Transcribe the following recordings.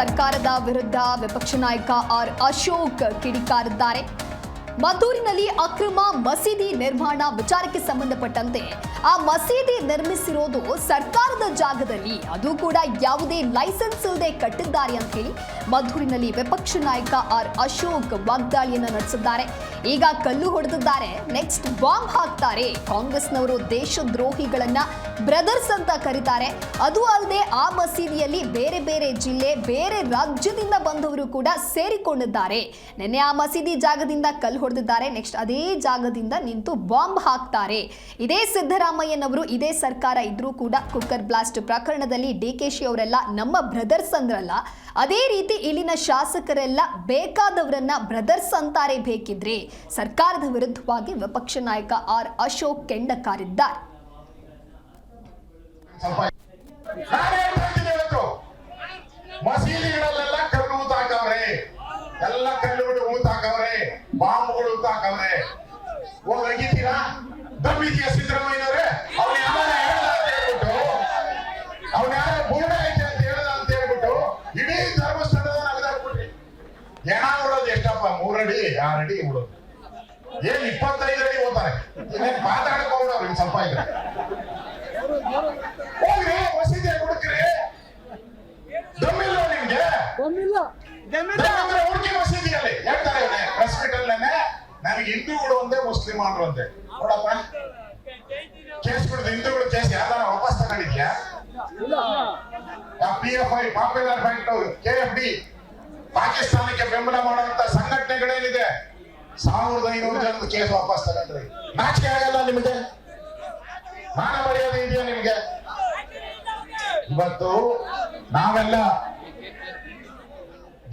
ಸರ್ಕಾರದ ವಿರುದ್ಧ ವಿಪಕ್ಷ ನಾಯಕ ಆರ್ ಅಶೋಕ್ ಕಿಡಿಕಾರಿದ್ದಾರೆ. ಮದ್ದೂರಿನಲ್ಲಿ ಅಕ್ರಮ ಮಸೀದಿ ನಿರ್ಮಾಣ ವಿಚಾರಕ್ಕೆ ಸಂಬಂಧಪಟ್ಟಂತೆ ಆ ಮಸೀದಿ ನಿರ್ಮಿಸಿರೋದು ಸರ್ಕಾರದ ಜಾಗದಲ್ಲಿ, ಅದು ಕೂಡ ಯಾವುದೇ ಲೈಸೆನ್ಸ್ ಇಲ್ಲದೆ ಕಟ್ಟಿದ್ದಾರೆ ಅಂತ ಹೇಳಿ ಮದ್ದೂರಿನಲ್ಲಿ ವಿಪಕ್ಷ ನಾಯಕ ಆರ್ ಅಶೋಕ್ ವಾಗ್ದಾಳಿಯನ್ನ ನಡೆಸಿದ್ದಾರೆ. ಈಗ ಕಲ್ಲು ಹೊಡೆದಿದ್ದಾರೆ, ನೆಕ್ಸ್ಟ್ ಬಾಂಬ್ ಹಾಕ್ತಾರೆ. ಕಾಂಗ್ರೆಸ್ನವರು ದೇಶದ್ರೋಹಿಗಳನ್ನ ಬ್ರದರ್ಸ್ ಅಂತ ಕರೀತಾರೆ. ಅದು ಅಲ್ಲದೆ ಆ ಮಸೀದಿಯಲ್ಲಿ ಬೇರೆ ಬೇರೆ ಜಿಲ್ಲೆ, ಬೇರೆ ರಾಜ್ಯದಿಂದ ಬಂದವರು ಕೂಡ ಸೇರಿಕೊಂಡಿದ್ದಾರೆ. ನಿನ್ನೆ ಆ ಮಸೀದಿ ಜಾಗದಿಂದ ಕಲ್ಲು ಹೊಡೆದಿದ್ದಾರೆ, ನೆಕ್ಸ್ಟ್ ಅದೇ ಜಾಗದಿಂದ ನಿಂತು ಬಾಂಬ್ ಹಾಕ್ತಾರೆ. ಇದೇ ಸಿದ್ದರಾಮಯ್ಯನವರು, ಇದೇ ಸರ್ಕಾರ ಇದ್ರೂ ಕೂಡ ಕುಕ್ಕರ್ ಬ್ಲಾಸ್ಟ್ ಪ್ರಕರಣದಲ್ಲಿ ಡಿಕೆಶಿ ಅವರೆಲ್ಲ ನಮ್ಮ ಬ್ರದರ್ಸ್ ಅಂದ್ರಲ್ಲ, ಅದೇ ರೀತಿ ಇಲ್ಲಿನ ಶಾಸಕರೆಲ್ಲ ಬೇಕಾದವರನ್ನ ಬ್ರದರ್ಸ್ ಅಂತಾರೆ. ಬೇಕಿದ್ರೆ ಸರ್ಕಾರದ ವಿರುದ್ಧವಾಗಿ ವಿಪಕ್ಷ ನಾಯಕ ಆರ್ ಅಶೋಕ್ ಕೆಂಡ ಕಾರಿದ್ದಾರೆ. ಮಸೀದಿಗಳಲ್ಲೆಲ್ಲ ಕಲ್ಲು ಊತಾಕವ್ರೆ, ಎಲ್ಲ ಕಲ್ಲುಗಳು ಊತಾಕವ್ರೆ, ಬಾಂಬ್ಗಳು ಊತಾಕವ್ರೆ. ಹೋಗಿದ್ದೀರಾ ದಮ್ಮಿದೆಯಾ ಸಿದ್ದರಾಮಯ್ಯನವ್ರೆ? ಅವ್ನ ಯಾರ ಹೇಳ್ದ ಅಂತ ಹೇಳ್ಬಿಟ್ಟು, ಅವ್ನ ಯಾರ ಬೋರ್ಡ ಐತೆ ಅಂತ ಹೇಳ್ದ ಅಂತ ಹೇಳ್ಬಿಟ್ಟು ಇಡೀ ಧರ್ಮಸ್ಥಳದ ನಗದಾಕ್ಬಿಟ್ರಿ. ಹೆಣ ಉಡೋದು ಎಷ್ಟಪ್ಪ? 3 ಅಡಿ 6 ಅಡಿ ಉಡೋದು ಏನ್ 25 ಅಡಿ ಹೋಗ್ತಾರೆ. ಇನ್ನೇನ್ ಮಾತಾಡಕ್ ಹೋಗ್ಬಿಡವ್ರು ಇನ್ ಸ್ವಲ್ಪ ಇದ್ರೆ. ಹೋಗ್ರಿ ಮಸೀದಿ ಹುಡುಕ್ರಿ, ದಮ್ಮಿಲ್ಲ ನಿಮ್ಗೆ? ಹುಡುಕಿ ಮಸೀದಿಯಲ್ಲಿ ಹೇಳ್ತಾರೆ ಪ್ರೆಸ್ ಮೀಟ್ ಅಲ್ಲೇನೆ, ನನಗೆ ಹಿಂದೂಗಳು ಒಂದೇ ಮುಸ್ಲಿಮಾನರು ಒಂದೇ. ನೋಡಪ್ಪ ಕೇಸ್ ಬಿಡುದು, ಹಿಂದೂಗಳು ಕೇಸ್ ಯಾವ್ದಾರ ವಾಪಸ್ ತಗೊಂಡಿದ್ಯಾ? PFI ಪಾಪ್ಯುಲರ್ ಫ್ರಂಟ್, KFD ಪಾಕಿಸ್ತಾನಕ್ಕೆ ಬೆಂಬಲ ಮಾಡುವಂತ ಸಂಘಟನೆಗಳೇನಿದೆ 1500 ಜನದ ಕೇಸ್ ವಾಪಸ್ ತಗೊಂಡ್ರಿ. ನಾಚಿಕೆ ಆಗಲ್ಲ ನಿಮಗೆ? ಮಾನ ಮರ್ಯಾದೆ ಇದೆಯಾ ನಿಮ್ಗೆ? ಇವತ್ತು ನಾವೆಲ್ಲ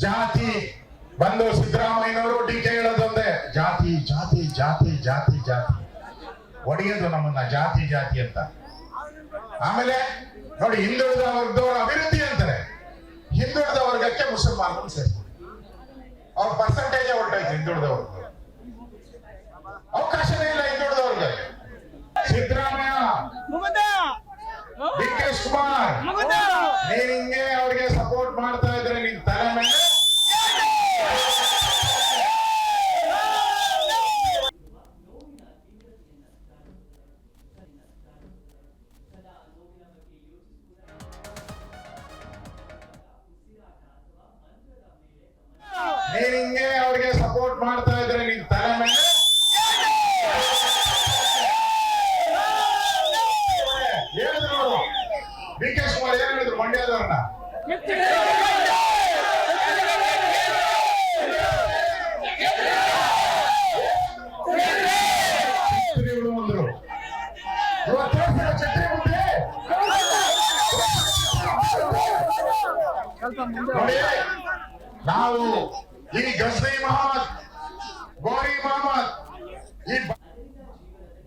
ಜಾತಿ ಬಂದು ಸಿದ್ದರಾಮಯ್ಯನವರು ಡಿಕೆ ಹೇಳೋದೊಂದೇ, ಜಾತಿ ಜಾತಿ ಜಾತಿ ಜಾತಿ ಜಾತಿ ಒಡೆಯೋದು ನಮ್ಮನ್ನ ಜಾತಿ ಜಾತಿ ಅಂತ. ಆಮೇಲೆ ನೋಡಿ, ಹಿಂದುಳಿದ ವರ್ಗದವರ ಅಭಿವೃದ್ಧಿ ಅಂತಾರೆ, ಹಿಂದುಳಿದ ವರ್ಗಕ್ಕೆ ಮುಸಲ್ಮಾನರು ಸೇರ್ತಾರೆ. ಅವ್ರ ಪರ್ಸೆಂಟೇಜ್ ಹೊರಟೈತೆ ಹಿಂದುಳಿದ ವರ್ಗ, ಅವಕಾಶನೇ ಇಲ್ಲ ಹಿಂದುಳಿದ ವರ್ಗ. ಸಿದ್ದರಾಮಯ್ಯ, ಡಿಕೆ ಶಿವಕುಮಾರ್, ನೀನ್ ಹಿಂಗೆ ಅವ್ರಿಗೆ ಸಪೋರ್ಟ್ ಮಾಡ್ತಾ ಇದ್ರೆ ನಿನ್ ತಲೆ ಮೇಲೆ ಹೇಳಿದ್ರು ನೋಡು. ಡಿಕೆ ಶಿವಕುಮಾರ್ ಏನ್ ಹೇಳಿದ್ರು ಮಂಡ್ಯದವ್ರನ್ನ? ಅಂದ್ರು. ನೋಡಿ, ನಾವು ಈ ಗಜ್ನಿ ಮಹಮ್ಮದ್, ಗೋರಿ ಮಹಮ್ಮದ್, ಈ